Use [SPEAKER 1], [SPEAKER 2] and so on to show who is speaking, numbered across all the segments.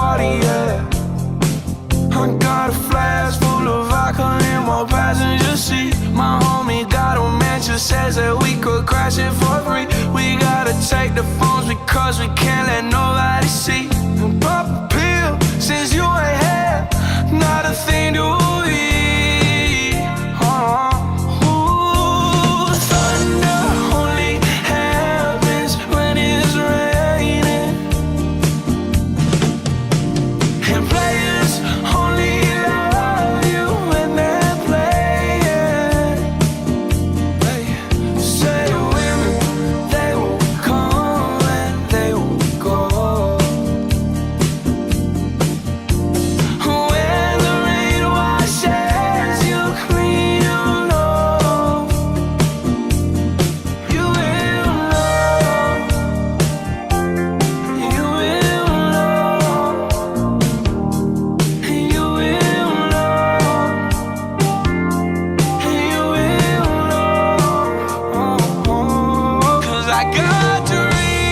[SPEAKER 1] party, yeah. I got a flask full of vodka in my passenger seat. My homie got a mansion, says that we could crash it for free. We gotta take the phones because we can't let nobody see. And pop a pill since you ain't here, not a thing to eat. Ooh, thunder only happens when it's raining, and players only love you when they're playing. Hey, say women, they will come and they will go. When the rain washes you clean, you know, you will know, you will know, you will know, you will know. 'Cause I got dreams,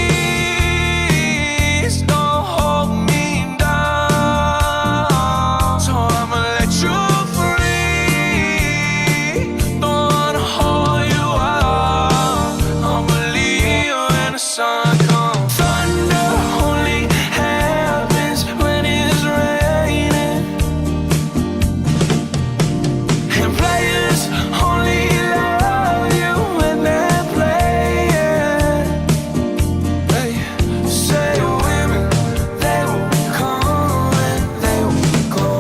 [SPEAKER 1] don't hold me down. So I'ma let you free, don't wanna hold you up. I'ma leave you when the sun comes. Thunder only happens when it's raining, and players only love you when they're playing. Hey, say women, they will come and they will go.